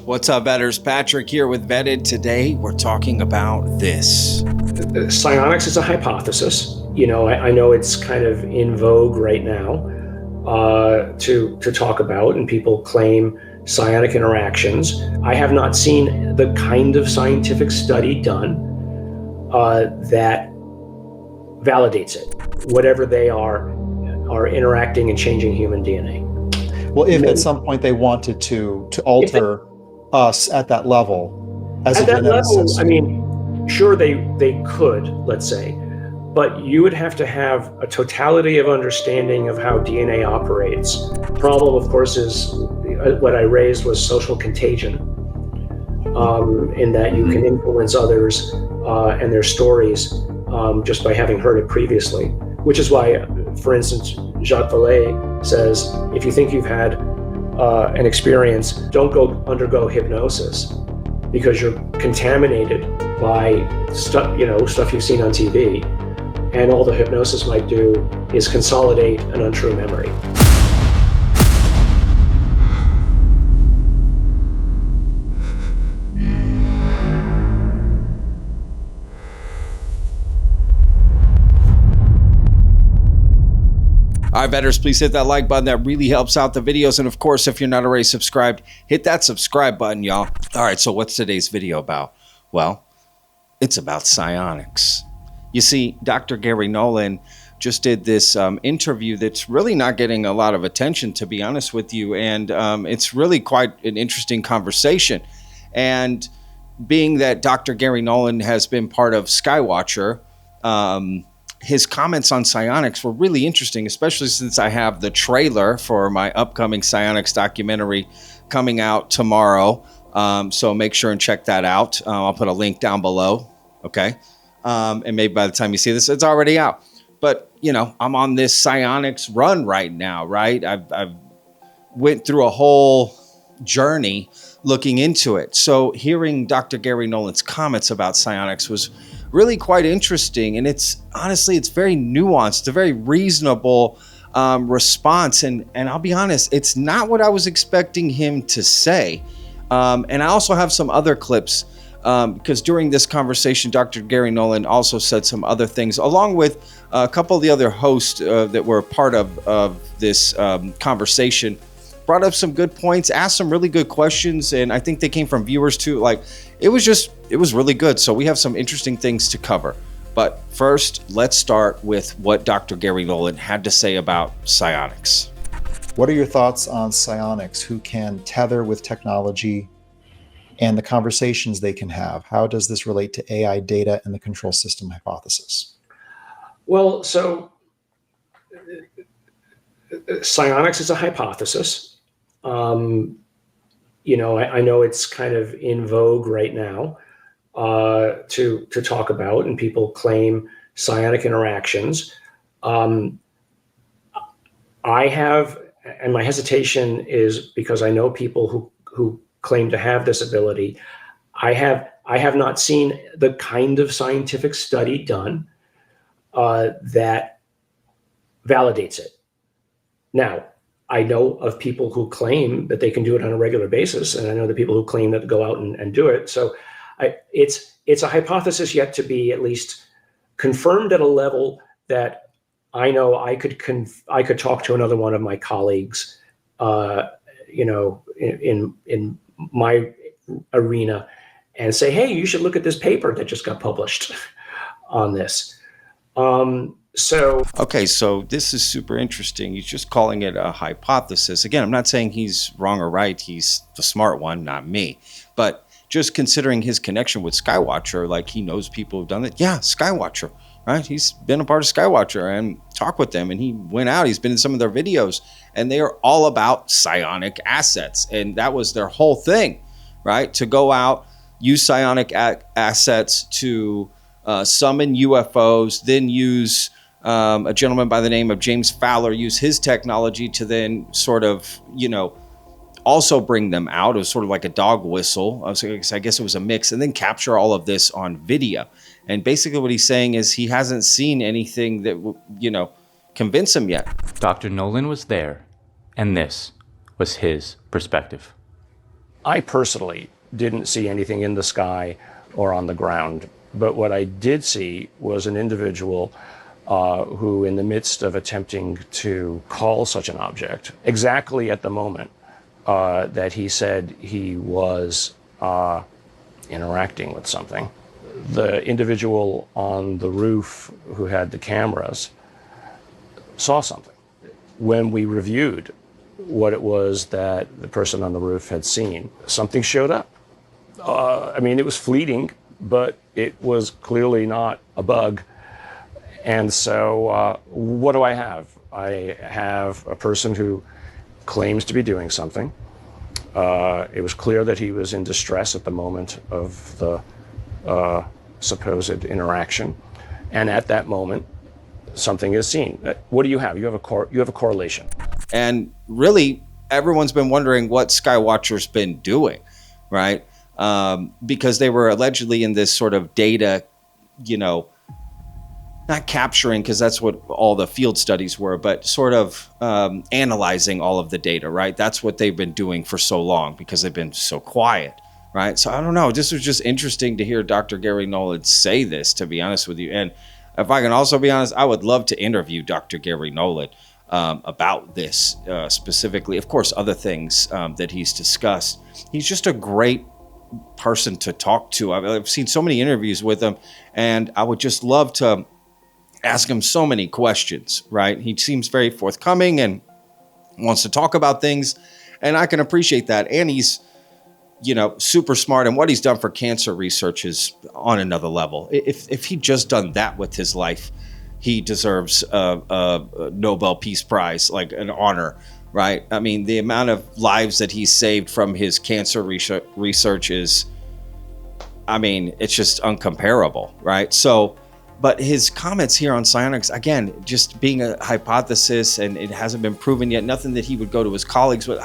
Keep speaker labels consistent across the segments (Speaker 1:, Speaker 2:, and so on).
Speaker 1: What's up, Vetters? Patrick here with Vetted. Today, we're talking about this.
Speaker 2: Psionics is a hypothesis. I know it's kind of in vogue right now to talk about, and people claim psionic interactions. I have not seen the kind of scientific study done that validates it. Whatever they are interacting and changing human DNA.
Speaker 3: Well, if at some point they wanted to alter us at that level, as
Speaker 2: at
Speaker 3: a
Speaker 2: that level,
Speaker 3: geneticist.
Speaker 2: I mean, sure they could, let's say, but you would have to have a totality of understanding of how DNA operates. The problem, of course, is what I raised was social contagion, in that you can influence others and their stories just by having heard it previously. Which is why, for instance, Jacques Vallée says, if you think you've had an experience, don't go undergo hypnosis, because you're contaminated by stuff you've seen on TV, and all the hypnosis might do is consolidate an untrue memory.
Speaker 1: All right, Vetters, please hit that like button. That really helps out the videos. And of course, if you're not already subscribed, hit that subscribe button, y'all. All right, so what's today's video about? Well, it's about psionics. You see, Dr. Garry Nolan just did this interview that's really not getting a lot of attention, to be honest with you. And it's really quite an interesting conversation. And being that Dr. Garry Nolan has been part of Skywatcher, his comments on psionics were really interesting, especially since I have the trailer for my upcoming psionics documentary coming out tomorrow. So make sure and check that out. I'll put a link down below. Okay. And maybe by the time you see this, it's already out. But, I'm on this psionics run right now, right? I've went through a whole journey looking into it. So hearing Dr. Garry Nolan's comments about psionics was really quite interesting. And it's very nuanced, a very reasonable response. And I'll be honest, it's not what I was expecting him to say. And I also have some other clips because during this conversation, Dr. Garry Nolan also said some other things, along with a couple of the other hosts that were part of this conversation. Brought up some good points, asked some really good questions, and I think they came from viewers too. It was really good. So we have some interesting things to cover. But first, let's start with what Dr. Garry Nolan had to say about psionics.
Speaker 3: What are your thoughts on psionics, who can tether with technology and the conversations they can have? How does this relate to AI data and the control system hypothesis?
Speaker 2: Well, so psionics is a hypothesis. I know it's kind of in vogue right now to talk about, and people claim psionic interactions. I have, and my hesitation is because I know people who claim to have this ability. I have not seen the kind of scientific study done that validates it. Now, I know of people who claim that they can do it on a regular basis, and I know the people who claim that go out and do it. So it's a hypothesis yet to be at least confirmed at a level that I know I could talk to another one of my colleagues, in my arena, and say, hey, you should look at this paper that just got published on this.
Speaker 1: Okay, so this is super interesting. He's just calling it a hypothesis. Again, I'm not saying he's wrong or right. He's the smart one, not me. But just considering his connection with Skywatcher, he knows people who've done it. Yeah, Skywatcher, right? He's been a part of Skywatcher and talked with them. And he went out. He's been in some of their videos. And they are all about psionic assets. And that was their whole thing, right? To go out, use psionic assets to summon UFOs, then use a gentleman by the name of James Fowler, use his technology to then sort of, also bring them out. It was sort of like a dog whistle. I guess it was a mix, and then capture all of this on video. And basically what he's saying is he hasn't seen anything that, convince him yet.
Speaker 4: Dr. Nolan was there, and this was his perspective.
Speaker 2: I personally didn't see anything in the sky or on the ground, but what I did see was an individual who, in the midst of attempting to call such an object, exactly at the moment that he said he was interacting with something, the individual on the roof who had the cameras saw something. When we reviewed what it was that the person on the roof had seen, something showed up. It was fleeting, but it was clearly not a bug. And so what do I have? I have a person who claims to be doing something. It was clear that he was in distress at the moment of the supposed interaction. And at that moment, something is seen. What do you have? You have a correlation.
Speaker 1: And really, everyone's been wondering what Skywatcher's been doing, right? Because they were allegedly in this sort of data, not capturing, because that's what all the field studies were, but sort of analyzing all of the data, right? That's what they've been doing for so long because they've been so quiet, right? So I don't know. This was just interesting to hear Dr. Garry Nolan say this, to be honest with you. And if I can also be honest, I would love to interview Dr. Garry Nolan about this specifically. Of course, other things that he's discussed. He's just a great person to talk to. I've seen so many interviews with him, and I would just love to ask him so many questions, right? He seems very forthcoming and wants to talk about things, and I can appreciate that. And he's, super smart, and what he's done for cancer research is on another level. If he'd just done that with his life, he deserves a Nobel Peace Prize, like an honor, right? I mean, the amount of lives that he saved from his cancer research is, it's just uncomparable, right? So, but his comments here on psionics, again, just being a hypothesis and it hasn't been proven yet, nothing that he would go to his colleagues with.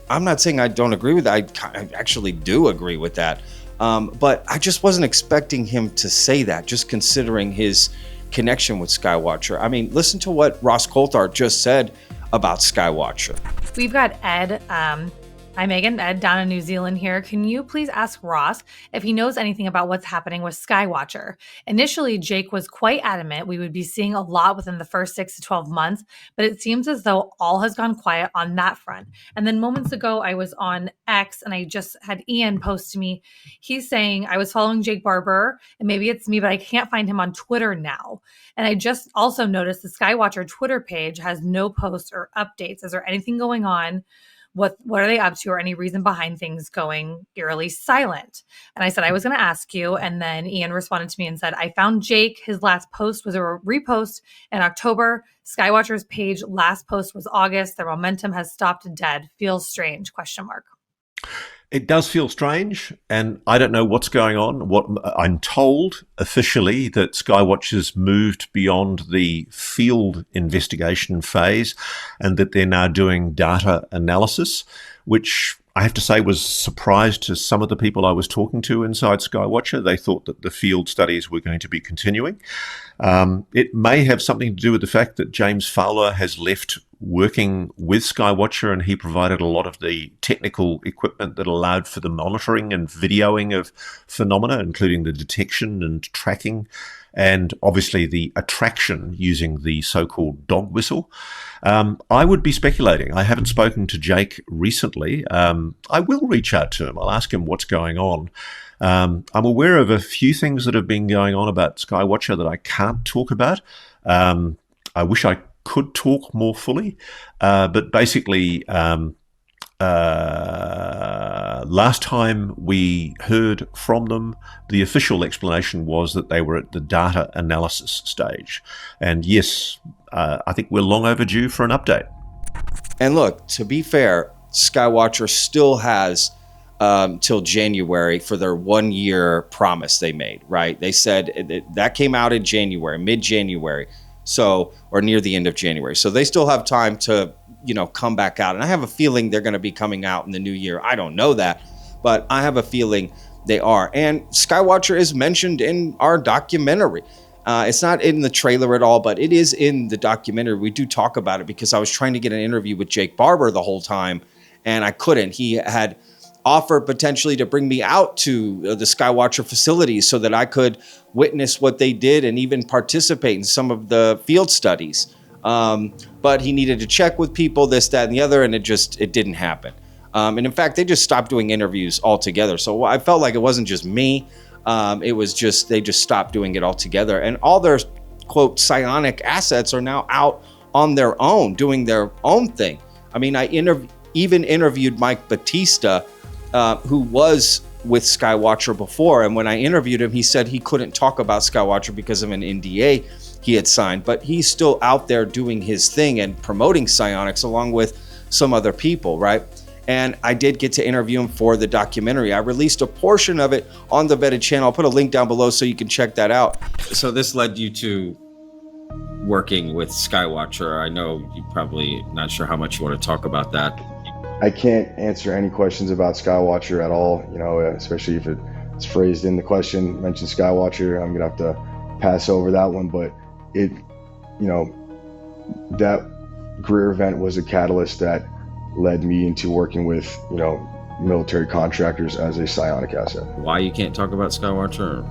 Speaker 1: I'm not saying I don't agree with that. I actually do agree with that. But I just wasn't expecting him to say that, just considering his connection with Skywatcher. Listen to what Ross Coulthard just said about Skywatcher.
Speaker 4: We've got Ed. Hi, Megan. Ed down in New Zealand here. Can you please ask Ross if he knows anything about what's happening with Skywatcher? Initially, Jake was quite adamant we would be seeing a lot within the first 6 to 12 months, but it seems as though all has gone quiet on that front. And then moments ago, I was on X and I just had Ian post to me. He's saying, I was following Jake Barber, and maybe it's me, but I can't find him on Twitter now. And I just also noticed the Skywatcher Twitter page has no posts or updates. Is there anything going on? What are they up to, or any reason behind things going eerily silent? And I said I was going to ask you, and then Ian responded to me and said, I found Jake. His last post was a repost in October. Skywatcher's page last post was August. Their momentum has stopped dead. Feels strange, ?
Speaker 5: It does feel strange, and I don't know what's going on. What I'm told officially that Skywatcher's moved beyond the field investigation phase and that they're now doing data analysis, which I have to say was a surprise to some of the people I was talking to inside Skywatcher. They thought that the field studies were going to be continuing. It may have something to do with the fact that James Fowler has left working with Skywatcher, and he provided a lot of the technical equipment that allowed for the monitoring and videoing of phenomena, including the detection and tracking, and obviously the attraction using the so-called dog whistle. I would be speculating. I haven't spoken to Jake recently. I will reach out to him. I'll ask him what's going on. I'm aware of a few things that have been going on about Skywatcher that I can't talk about. I wish I could talk more fully, but basically, last time we heard from them, the official explanation was that they were at the data analysis stage. And yes, I think we're long overdue for an update.
Speaker 1: And look, to be fair, Skywatcher still has till January for their 1 year promise they made, right? They said that came out in January, mid-January. Or near the end of January. So they still have time to, come back out. And I have a feeling they're going to be coming out in the new year. I don't know that, but I have a feeling they are. And Skywatcher is mentioned in our documentary. It's not in the trailer at all, but it is in the documentary. We do talk about it because I was trying to get an interview with Jake Barber the whole time, and I couldn't. He had offered potentially to bring me out to the Skywatcher facilities so that I could witness what they did and even participate in some of the field studies. But he needed to check with people, this, that, and the other, and it didn't happen. And in fact, they just stopped doing interviews altogether. So I felt like it wasn't just me. It was just, they just stopped doing it altogether. And all their, quote, psionic assets are now out on their own, doing their own thing. I mean, I even interviewed Mike Batista, who was with Skywatcher before. And when I interviewed him, he said he couldn't talk about Skywatcher because of an NDA he had signed. But he's still out there doing his thing and promoting psionics along with some other people, right? And I did get to interview him for the documentary. I released a portion of it on the Vetted channel. I'll put a link down below so you can check that out. So this led you to working with Skywatcher. I know you probably not sure how much you want to talk about that.
Speaker 6: I can't answer any questions about Skywatcher at all, especially if it's phrased in the question, mentioned Skywatcher. I'm gonna have to pass over that one, but that career event was a catalyst that led me into working with, military contractors as a psionic asset.
Speaker 1: Why you can't talk about Skywatcher?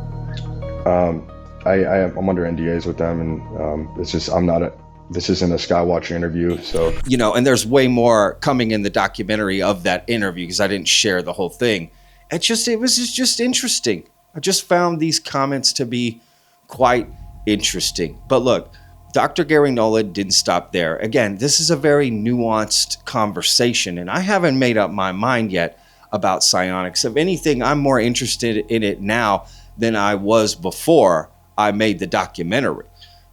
Speaker 6: I'm under NDAs with them, and this isn't a Skywatcher interview, so.
Speaker 1: And there's way more coming in the documentary of that interview because I didn't share the whole thing. It was just interesting. I just found these comments to be quite interesting. But look, Dr. Garry Nolan didn't stop there. Again, this is a very nuanced conversation, and I haven't made up my mind yet about psionics. If anything, I'm more interested in it now than I was before I made the documentary,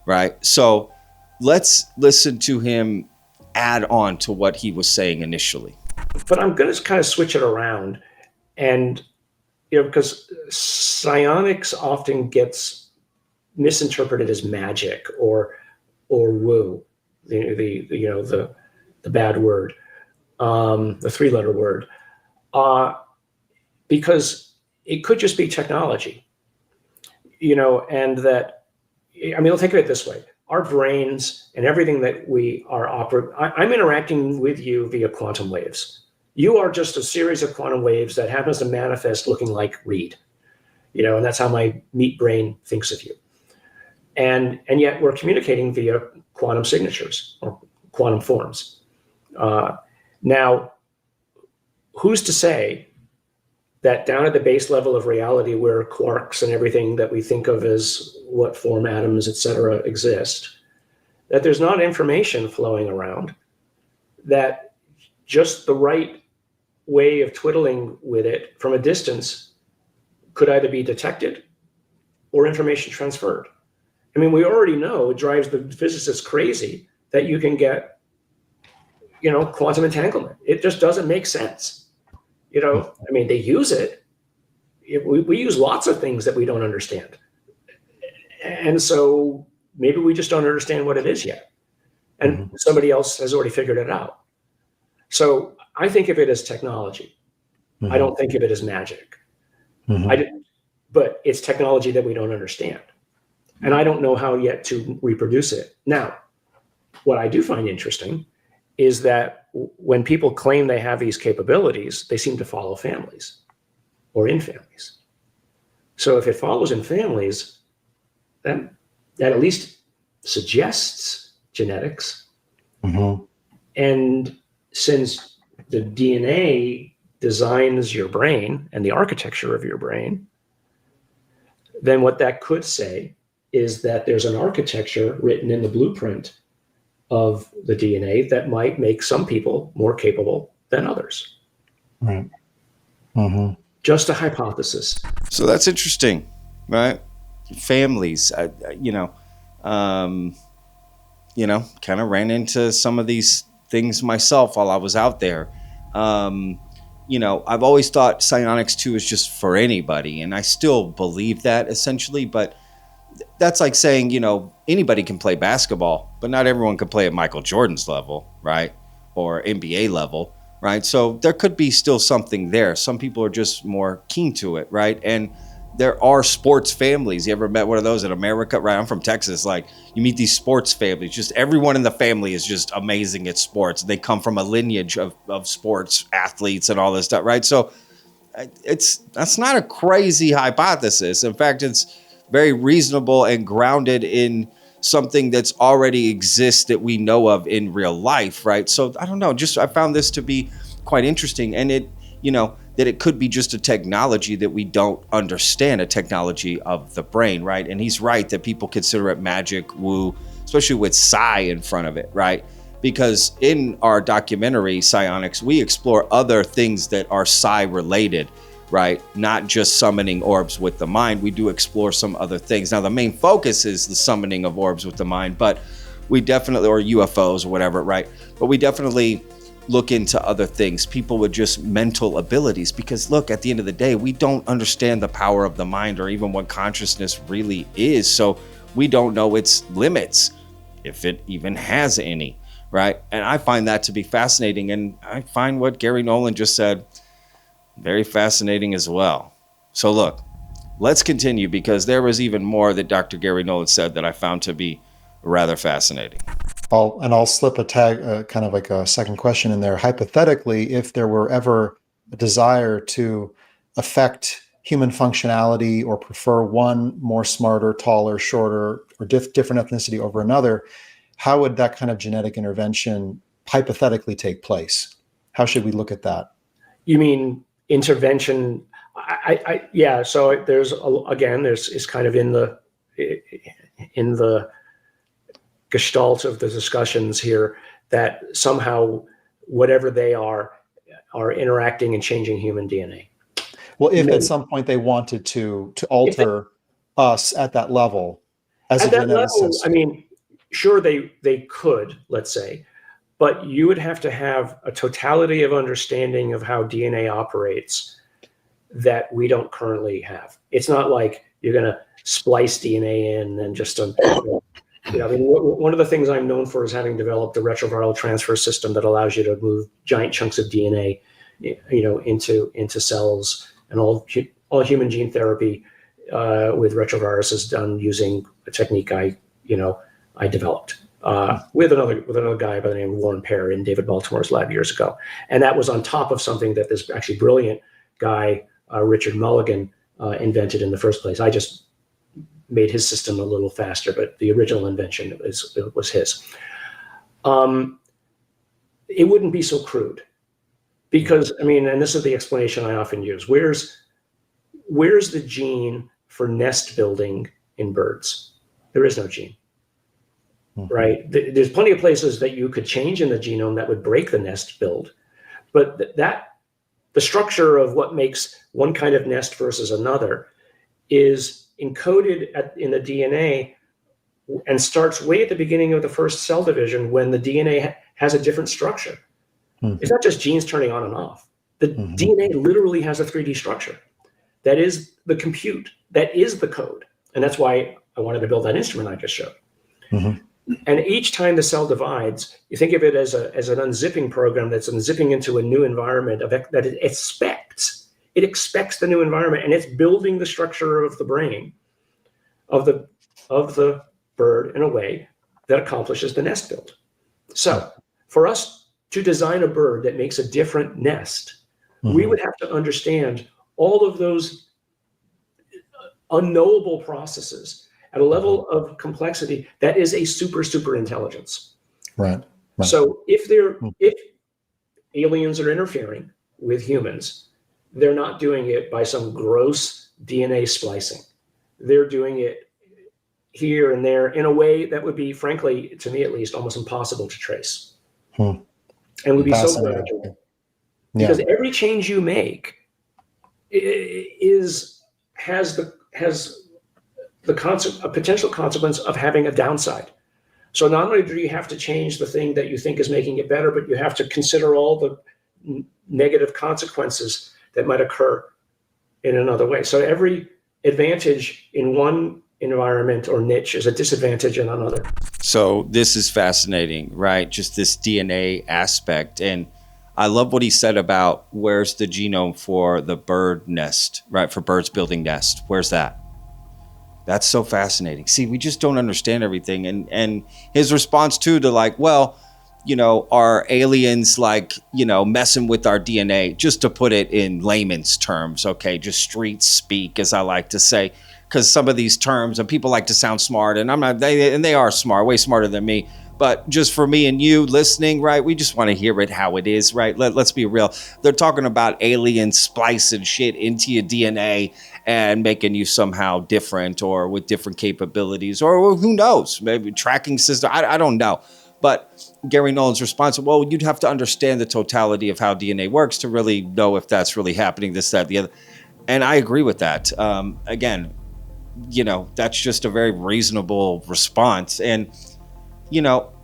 Speaker 1: right? So let's listen to him add on to what he was saying initially.
Speaker 2: But I'm going to kind of switch it around, and because psionics often gets misinterpreted as magic or woo, the bad word, the three-letter word, because it could just be technology, and that, think of it this way. Our brains and everything that we are I'm interacting with you via quantum waves. You are just a series of quantum waves that happens to manifest looking like Reed, and that's how my meat brain thinks of you. And yet we're communicating via quantum signatures or quantum forms. Now, who's to say that down at the base level of reality, where quarks and everything that we think of as what form atoms, et cetera, exist, that there's not information flowing around, that just the right way of twiddling with it from a distance could either be detected or information transferred. We already know it drives the physicists crazy that you can get, quantum entanglement. It just doesn't make sense. They use it. We use lots of things that we don't understand. And so maybe we just don't understand what it is yet. And somebody else has already figured it out. So I think of it as technology. I don't think of it as magic. But it's technology that we don't understand. And I don't know how yet to reproduce it. Now, what I do find interesting is that when people claim they have these capabilities, they seem to follow families or in families. So if it follows in families, then that at least suggests genetics. And since the DNA designs your brain and the architecture of your brain, then what that could say is that there's an architecture written in the blueprint of the DNA that might make some people more capable than others.
Speaker 3: Right.
Speaker 2: Just a hypothesis.
Speaker 1: So that's interesting, right? Families, kind of ran into some of these things myself while I was out there. I've always thought psionics too is just for anybody, and I still believe that essentially, but that's like saying, anybody can play basketball, but not everyone can play at Michael Jordan's level, right? Or NBA level, right? So there could be still something there. Some people are just more keen to it, right? And there are sports families. You ever met one of those in America? Right, I'm from Texas. Like, you meet these sports families. Just everyone in the family is just amazing at sports. They come from a lineage of sports athletes and all this stuff, right? So that's not a crazy hypothesis. In fact, it's very reasonable and grounded in something that's already exists that we know of in real life, right? So I don't know, I found this to be quite interesting, and that it could be just a technology that we don't understand, a technology of the brain, right? And he's right that people consider it magic, woo, especially with psi in front of it, right? Because in our documentary, Psionics, we explore other things that are psi related, right? Not just summoning orbs with the mind. We do explore some other things. Now, the main focus is the summoning of orbs with the mind, but we definitely, or UFOs or whatever, right? But we definitely look into other things, people with just mental abilities, because look, at the end of the day, we don't understand the power of the mind or even what consciousness really is. So we don't know its limits, if it even has any, right? And I find that to be fascinating. And I find what Garry Nolan just said very fascinating as well. So look, let's continue, because there was even more that Dr. Garry Nolan said that I found to be rather fascinating.
Speaker 3: I'll slip a tag, kind of like a second question in there. Hypothetically, if there were ever a desire to affect human functionality or prefer one more smarter, taller, shorter, or different ethnicity over another, how would that kind of genetic intervention hypothetically take place? How should we look at that?
Speaker 2: You mean intervention? Yeah. So there's kind of in the gestalt of the discussions here that somehow whatever they are interacting and changing human DNA.
Speaker 3: Well, if at some point they wanted to alter us at that level, as a geneticist,
Speaker 2: I mean, sure they could, let's say, but you would have to have a totality of understanding of how DNA operates that we don't currently have. It's not like you're going to splice DNA in and just I mean, one of the things I'm known for is having developed a retroviral transfer system that allows you to move giant chunks of DNA, into cells, and all human gene therapy with retrovirus is done using a technique I developed with another guy by the name of Warren Pear in David Baltimore's lab years ago, and that was on top of something that this actually brilliant guy Richard Mulligan invented in the first place. I just made his system a little faster, but the original invention was his. It wouldn't be so crude, because and this is the explanation I often use. Where's the gene for nest building in birds? There is no gene, right? There's plenty of places that you could change in the genome that would break the nest build, but the structure of what makes one kind of nest versus another is encoded in the DNA and starts way at the beginning of the first cell division when the DNA has a different structure. It's not just genes turning on and off. The DNA literally has a 3D structure. That is the compute. That is the code. And that's why I wanted to build that instrument I just showed. And each time the cell divides, you think of it as an unzipping program that's unzipping into a new environment that it expects. It expects the new environment, and it's building the structure of the brain of the bird in a way that accomplishes the nest build. So for us to design a bird that makes a different nest, we would have to understand all of those unknowable processes at a level of complexity that is a super intelligence.
Speaker 3: Right.
Speaker 2: So if aliens are interfering with humans, they're not doing it by some gross DNA splicing. They're doing it here and there in a way that would be, frankly, to me at least, almost impossible to trace. And would be so gradual. Because every change you make has a potential consequence of having a downside. So not only do you have to change the thing that you think is making it better, but you have to consider all the negative consequences that might occur in another way. So every advantage in one environment or niche is a disadvantage in another.
Speaker 1: So this is fascinating, right? Just this DNA aspect. And I love what he said about where's the genome for the bird nest, right? For birds building nest. Where's that? That's so fascinating. See, we just don't understand everything. And his response too to like, well, are aliens like, messing with our DNA, just to put it in layman's terms, okay, just street speak, as I like to say, because some of these terms, and people like to sound smart, and they are smart, way smarter than me. But just for me and you listening, right, we just want to hear it how it is, right? Let's be real. They're talking about aliens splicing shit into your DNA and making you somehow different or with different capabilities, or who knows, maybe tracking system. I don't know. But Garry Nolan's response, well, you'd have to understand the totality of how DNA works to really know if that's really happening, this, that, the other. And I agree with that. Again, that's just a very reasonable response. And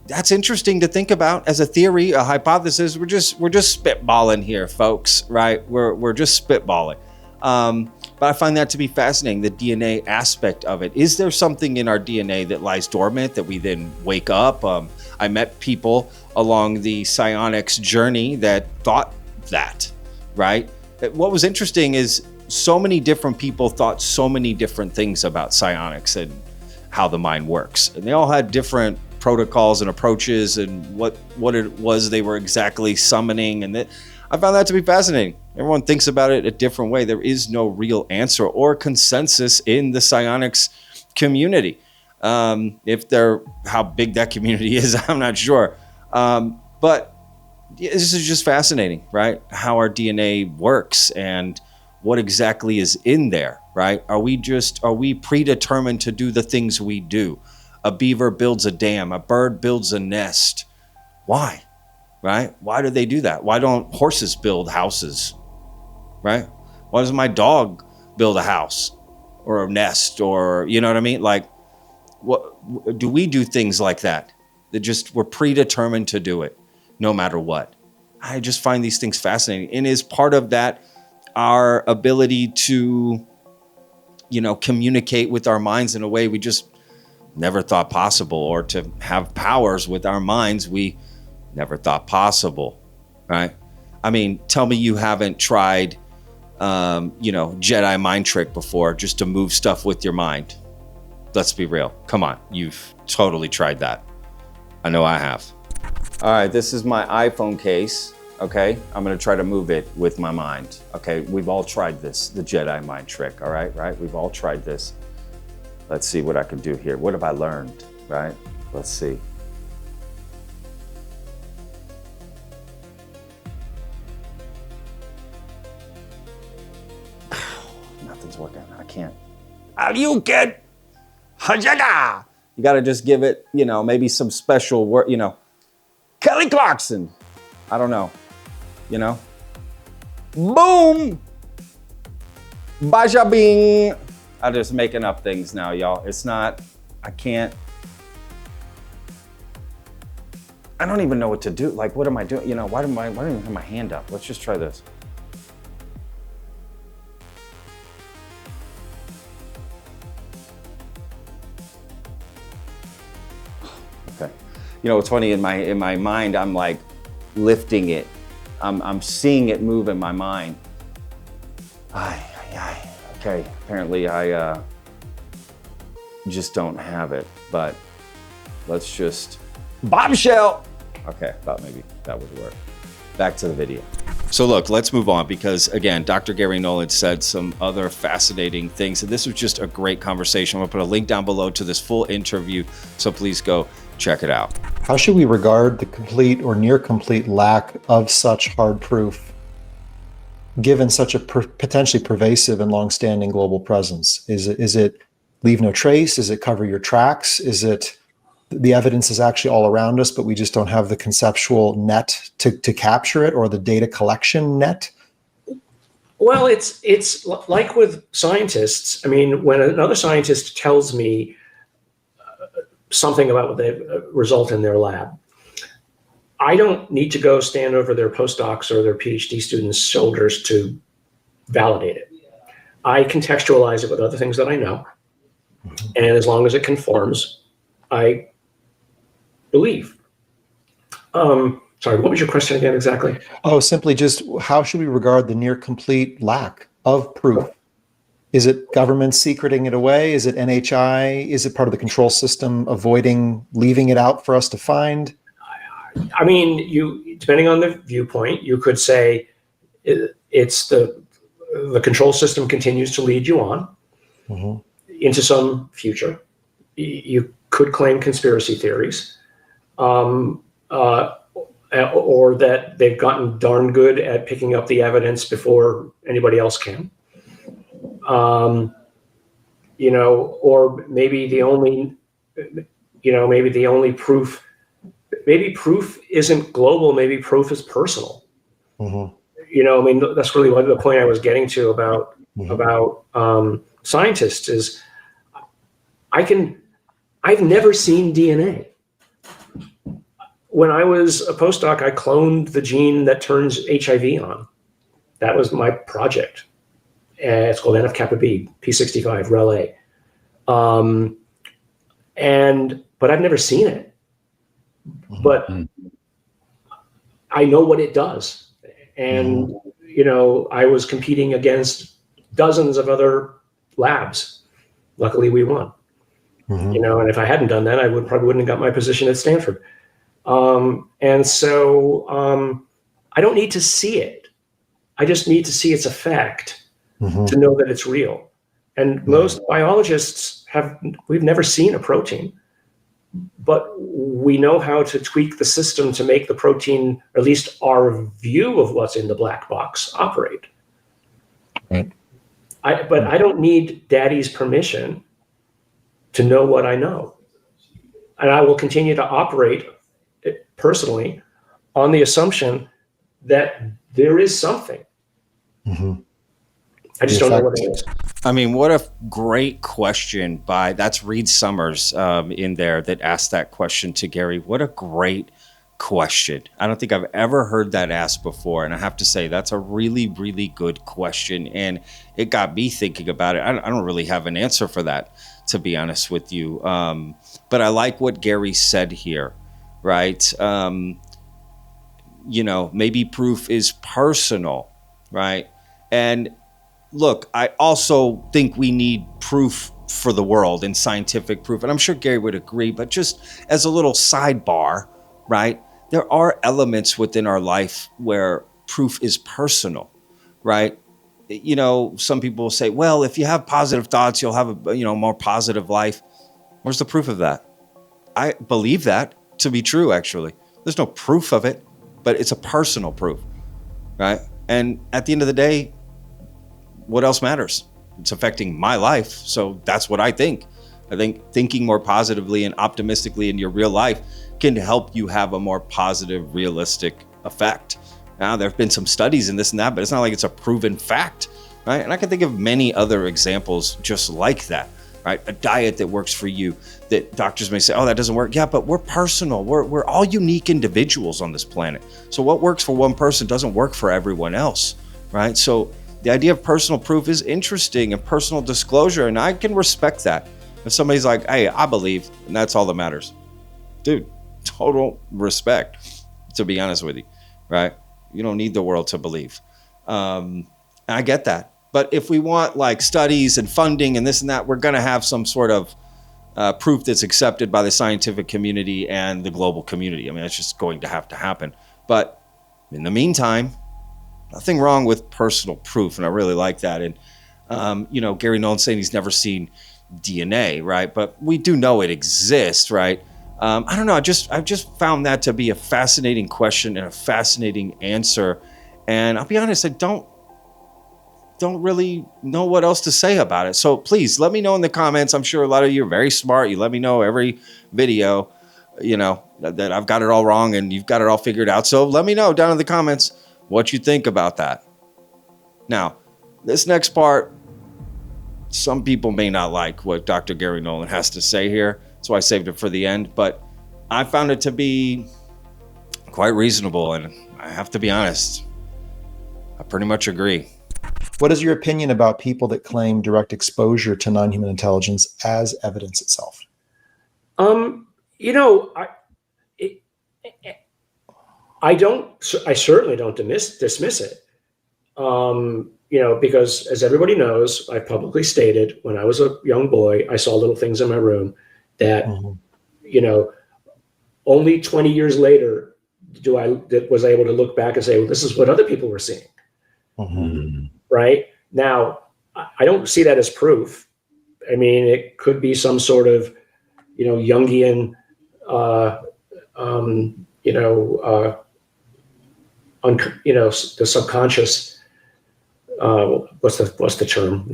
Speaker 1: that's interesting to think about as a theory, a hypothesis. We're just spitballing here, folks, right? We're just spitballing. But I find that to be fascinating, the DNA aspect of it. Is there something in our DNA that lies dormant that we then wake up? I met people along the psionics journey that thought that, right? What was interesting is so many different people thought so many different things about psionics and how the mind works. And they all had different protocols and approaches and what it was they were exactly summoning. And I found that to be fascinating. Everyone thinks about it a different way. There is no real answer or consensus in the psionics community. How big that community is, I'm not sure. But this is just fascinating, right? How our DNA works and what exactly is in there, right? Are we predetermined to do the things we do? A beaver builds a dam, a bird builds a nest. Why? Right? Why do they do that? Why don't horses build houses? Right? Why doesn't my dog build a house or a nest, or, you know what I mean? Like, what do we do things like that? That we're predetermined to do it no matter what. I just find these things fascinating. And is part of that our ability to, communicate with our minds in a way we just never thought possible, or to have powers with our minds we never thought possible, right? I mean, tell me you haven't tried, Jedi mind trick before, just to move stuff with your mind. Let's be real. Come on. You've totally tried that. I know I have. All right. This is my iPhone case. Okay. I'm going to try to move it with my mind. Okay. We've all tried this, the Jedi mind trick. All right. Right. We've all tried this. Let's see what I can do here. What have I learned? Right. Let's see. Nothing's working. I can't. You can. You got to just give it, maybe some special word, Kelly Clarkson. I don't know, Boom. Baja bing. I'm just making up things now, y'all. It's not, I don't even know what to do. Like, what am I doing? Why don't I even have my hand up? Let's just try this. Okay. It's funny, in my mind, I'm like lifting it. I'm seeing it move in my mind. Okay, apparently I just don't have it, but let's just Bombshell. Okay, thought maybe that would work. Back to the video. So look, let's move on, because again, Dr. Garry Nolan said some other fascinating things, and this was just a great conversation. I'm gonna put a link down below to this full interview, so please go check it out.
Speaker 3: How should we regard the complete or near complete lack of such hard proof, given such a potentially pervasive and long-standing global presence? Is it leave no trace? Is it cover your tracks? Is it the evidence is actually all around us, but we just don't have the conceptual net to capture it, or the data collection net?
Speaker 2: Well, it's like with scientists. I mean, when another scientist tells me something about what they result in their lab, I don't need to go stand over their postdocs or their PhD students' shoulders to validate it. I contextualize it with other things that I know. And as long as it conforms, I believe. Sorry, what was your question again exactly?
Speaker 3: Oh, simply just how should we regard the near complete lack of proof? Is it government secreting it away? Is it NHI? Is it part of the control system avoiding leaving it out for us to find?
Speaker 2: I mean, depending on the viewpoint, you could say it's the control system continues to lead you on into some future. You could claim conspiracy theories, or that they've gotten darn good at picking up the evidence before anybody else can. Or maybe the only proof. Maybe proof isn't global. Maybe proof is personal. That's really what the point I was getting to about scientists is. I've never seen DNA. When I was a postdoc, I cloned the gene that turns HIV on. That was my project. It's called NF-kappa B, P65, REL-A. But I've never seen it. But I know what it does. And, I was competing against dozens of other labs. Luckily, we won. And if I hadn't done that, I probably wouldn't have got my position at Stanford. And so I don't need to see it. I just need to see its effect to know that it's real. And most biologists we've never seen a protein, but we know how to tweak the system to make the protein, or at least our view of what's in the black box, operate.
Speaker 3: Right.
Speaker 2: But I don't need daddy's permission to know what I know. And I will continue to operate personally on the assumption that there is something. I just don't know what it is.
Speaker 1: I mean, what a great question that's Reed Summers in there that asked that question to Garry. What a great question. I don't think I've ever heard that asked before. And I have to say, that's a really, really good question. And it got me thinking about it. I don't really have an answer for that, to be honest with you. But I like what Garry said here, right? Maybe proof is personal, right? And look, I also think we need proof for the world and scientific proof. And I'm sure Garry would agree, but just as a little sidebar, right? There are elements within our life where proof is personal, right? Some people will say, well, if you have positive thoughts, you'll have a more positive life. Where's the proof of that? I believe that to be true, actually. There's no proof of it, but it's a personal proof, right? And at the end of the day, what else matters? It's affecting my life. So that's what I think. I think thinking more positively and optimistically in your real life can help you have a more positive, realistic effect. Now, there have been some studies in this and that, but it's not like it's a proven fact, right? And I can think of many other examples just like that, right? A diet that works for you that doctors may say, oh, that doesn't work. Yeah, but we're personal. We're all unique individuals on this planet. So what works for one person doesn't work for everyone else, right? So the idea of personal proof is interesting, and personal disclosure, and I can respect that. If somebody's like, hey, I believe, and that's all that matters. Dude, total respect, to be honest with you, right? You don't need the world to believe. And I get that. But if we want like studies and funding and this and that, we're going to have some sort of proof that's accepted by the scientific community and the global community. I mean, it's just going to have to happen. But in the meantime, nothing wrong with personal proof. And I really like that. And, Garry Nolan saying he's never seen DNA, right? But we do know it exists, right? I don't know. I've just found that to be a fascinating question and a fascinating answer. And I'll be honest, I don't really know what else to say about it. So please let me know in the comments. I'm sure a lot of you are very smart. You let me know every video, that I've got it all wrong and you've got it all figured out. So let me know down in the comments what you think about that. Now, this next part, some people may not like what Dr. Garry Nolan has to say here. That's why I saved it for the end. But I found it to be quite reasonable. And I have to be honest, I pretty much agree.
Speaker 3: What is your opinion about people that claim direct exposure to non-human intelligence as evidence itself?
Speaker 2: I certainly don't dismiss it. Because as everybody knows, I publicly stated when I was a young boy, I saw little things in my room that, only 20 years later, was I able to look back and say, well, this is what other people were seeing.
Speaker 3: Mhm.
Speaker 2: Right now, I don't see that as proof. I mean, it could be some sort of, Jungian, the subconscious. What's the term?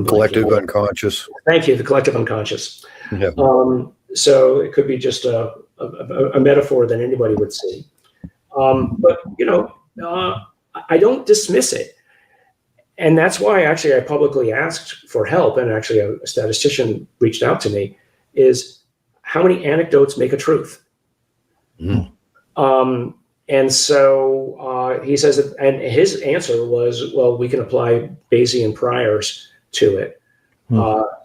Speaker 7: Collective unconscious.
Speaker 2: Thank you. The collective unconscious.
Speaker 7: Yeah.
Speaker 2: So it could be just a metaphor that anybody would see. But I don't dismiss it. And that's why actually I publicly asked for help, and actually a statistician reached out to me, is how many anecdotes make a truth?
Speaker 7: Mm.
Speaker 2: And so he says that, and his answer was, well, we can apply Bayesian priors to it.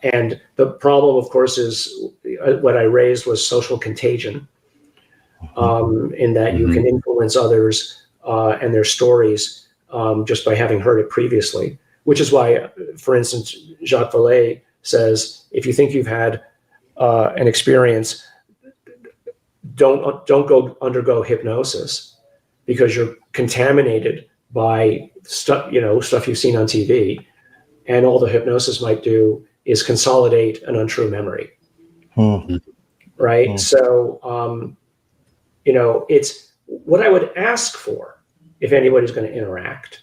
Speaker 2: And the problem, of course, is what I raised was social contagion, in that you can influence others and their stories just by having heard it previously, which is why, for instance, Jacques Vallée says, if you think you've had an experience, don't go undergo hypnosis, because you're contaminated by stuff you've seen on TV, and all the hypnosis might do is consolidate an untrue memory. Right. So, it's what I would ask for if anybody's going to interact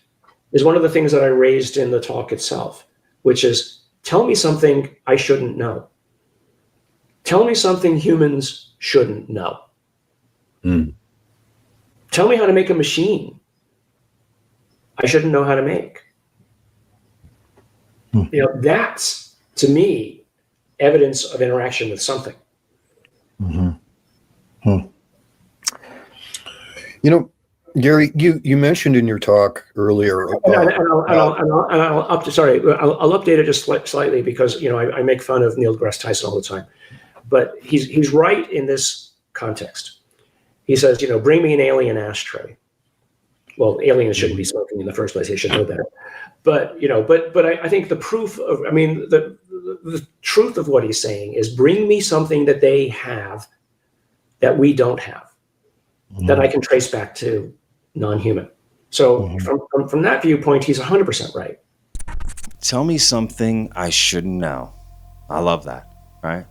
Speaker 2: is one of the things that I raised in the talk itself, which is, tell me something I shouldn't know. Tell me something humans shouldn't know. Tell me how to make a machine I shouldn't know how to make. That's, to me, evidence of interaction with something.
Speaker 7: Garry, you mentioned in your talk earlier.
Speaker 2: I'll update it just slightly, because I make fun of Neil deGrasse Tyson all the time, but he's right in this context. He says, bring me an alien ashtray. Well, aliens shouldn't be smoking in the first place. They should know better. But I think the proof of, the truth of what he's saying is, bring me something that they have that we don't have, that I can trace back to non-human. So from that viewpoint, he's 100% right.
Speaker 1: Tell me something I shouldn't know. I love that, right?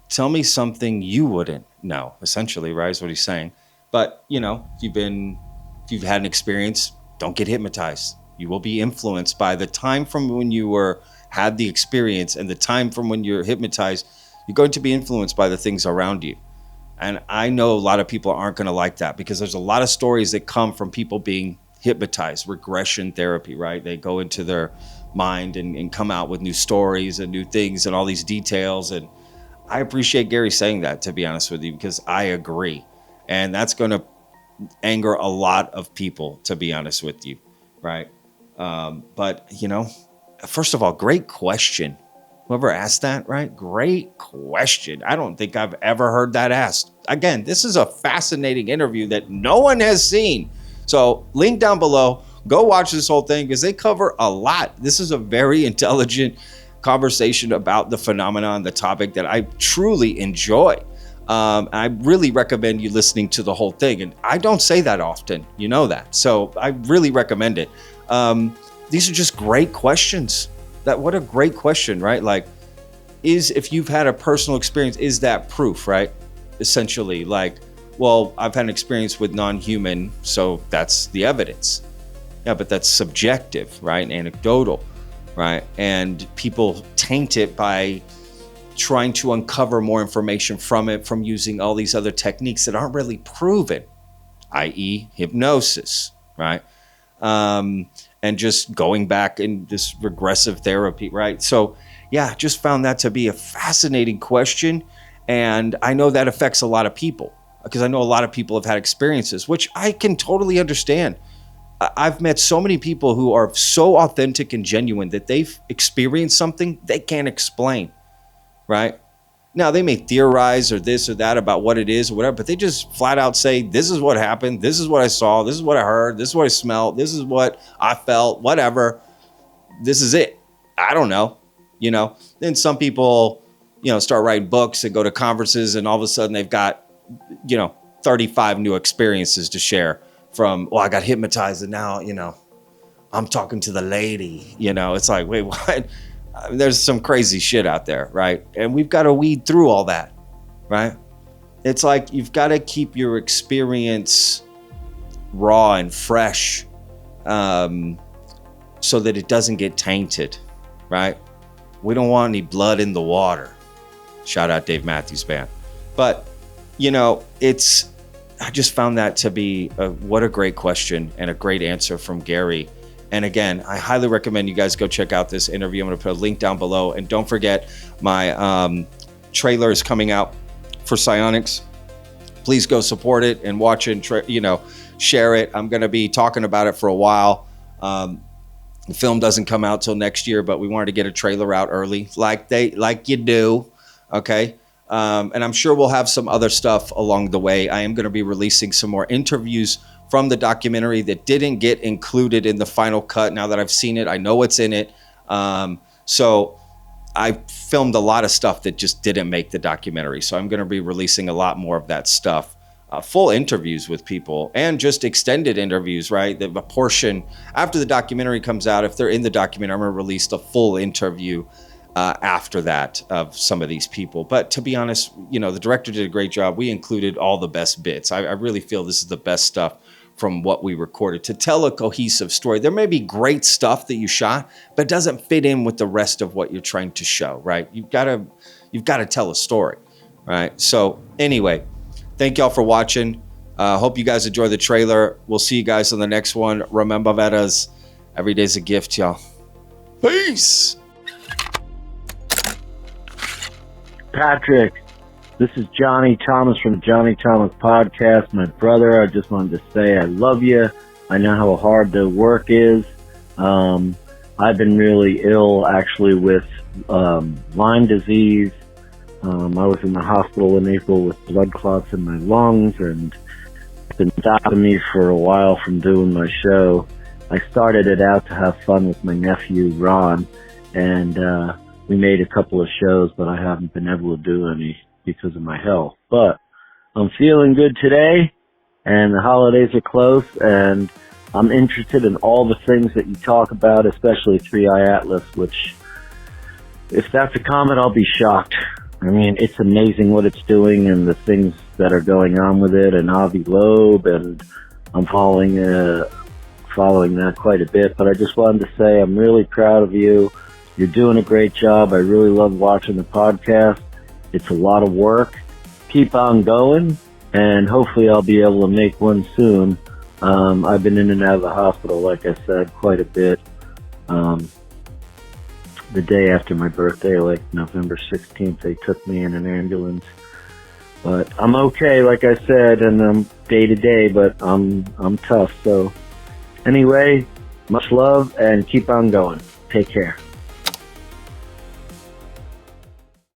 Speaker 1: Tell me something you wouldn't know, essentially, right, is what he's saying. But, if you've had an experience, don't get hypnotized. You will be influenced by the time from when you had the experience and the time from when you're hypnotized. You're going to be influenced by the things around you. And I know a lot of people aren't going to like that, because there's a lot of stories that come from people being hypnotized, regression therapy, right? They go into their mind and come out with new stories and new things and all these details. And I appreciate Garry saying that, to be honest with you, because I agree. And that's going to anger a lot of people, to be honest with you, right? But, first of all, great question. Whoever asked that, right? Great question. I don't think I've ever heard that asked. Again, this is a fascinating interview that no one has seen. So link down below. Go watch this whole thing, because they cover a lot. This is a very intelligent conversation about the phenomenon, the topic that I truly enjoy. I really recommend you listening to the whole thing. And I don't say that often, that. So I really recommend it. These are just great questions. What a great question, right? Like, if you've had a personal experience, is that proof, right? Essentially, like, well, I've had an experience with non-human, so that's the evidence. Yeah, but that's subjective, right? Anecdotal, right? And people taint it by trying to uncover more information from it, from using all these other techniques that aren't really proven, i.e. hypnosis, right? And just going back in this regressive therapy, right? So yeah, just found that to be a fascinating question. And I know that affects a lot of people, because I know a lot of people have had experiences, which I can totally understand. I've met so many people who are so authentic and genuine that they've experienced something they can't explain, right? Now, they may theorize or this or that about what it is or whatever, but they just flat out say, this is what happened, this is what I saw, this is what I heard, this is what I smelled, this is what I felt, whatever. This is it. I don't know, Then some people, start writing books and go to conferences, and all of a sudden they've got, 35 new experiences to share from, well, I got hypnotized and now, you know, I'm talking to the lady, you know, it's like, wait, what? There's some crazy shit out there, right? And we've got to weed through all that, right? It's like you've got to keep your experience raw and fresh, so that it doesn't get tainted, right? We don't want any blood in the water. Shout out Dave Matthews Band. But, you know, I just found that to be what a great question and a great answer from Garry. And again, I highly recommend you guys go check out this interview. I'm going to put a link down below. And don't forget, my trailer is coming out for Psionics. Please go support it and watch it and, share it. I'm going to be talking about it for a while. The film doesn't come out till next year, but we wanted to get a trailer out early, like you do. Okay. And I'm sure we'll have some other stuff along the way. I am going to be releasing some more interviews from the documentary that didn't get included in the final cut. Now that I've seen it, I know what's in it. So I filmed a lot of stuff that just didn't make the documentary. So I'm going to be releasing a lot more of that stuff. Full interviews with people and just extended interviews, right? The portion after the documentary comes out, if they're in the documentary, I'm going to release the full interview after that of some of these people. But to be honest, the director did a great job. We included all the best bits. I really feel this is the best stuff from what we recorded to tell a cohesive story. There may be great stuff that you shot, but it doesn't fit in with the rest of what you're trying to show, right? You've got to tell a story, right? So anyway, thank y'all for watching. Hope you guys enjoy the trailer. We'll see you guys on the next one. Remember, Vedas, every day's a gift, y'all. Peace.
Speaker 8: Patrick, this is Johnny Thomas from Johnny Thomas Podcast. My brother, I just wanted to say I love you. I know how hard the work is. I've been really ill, actually, with Lyme disease. I was in the hospital in April with blood clots in my lungs, and it's been stopping me for a while from doing my show. I started it out to have fun with my nephew, Ron, and we made a couple of shows, but I haven't been able to do any because of my health. But I'm feeling good today, and the holidays are close, and I'm interested in all the things that you talk about, especially 3i Atlas, which, if that's a comet, I'll be shocked. I mean, it's amazing what it's doing and the things that are going on with it, and Avi Loeb, and I'm following that quite a bit. But I just wanted to say I'm really proud of you. You're doing a great job. I really love watching the podcast. It's a lot of work. Keep on going, and hopefully I'll be able to make one soon. I've been in and out of the hospital, like I said, quite a bit. The day after my birthday, like November 16th, they took me in an ambulance. But I'm okay, like I said, and I'm day to day, but I'm tough. So anyway, much love and keep on going. Take care.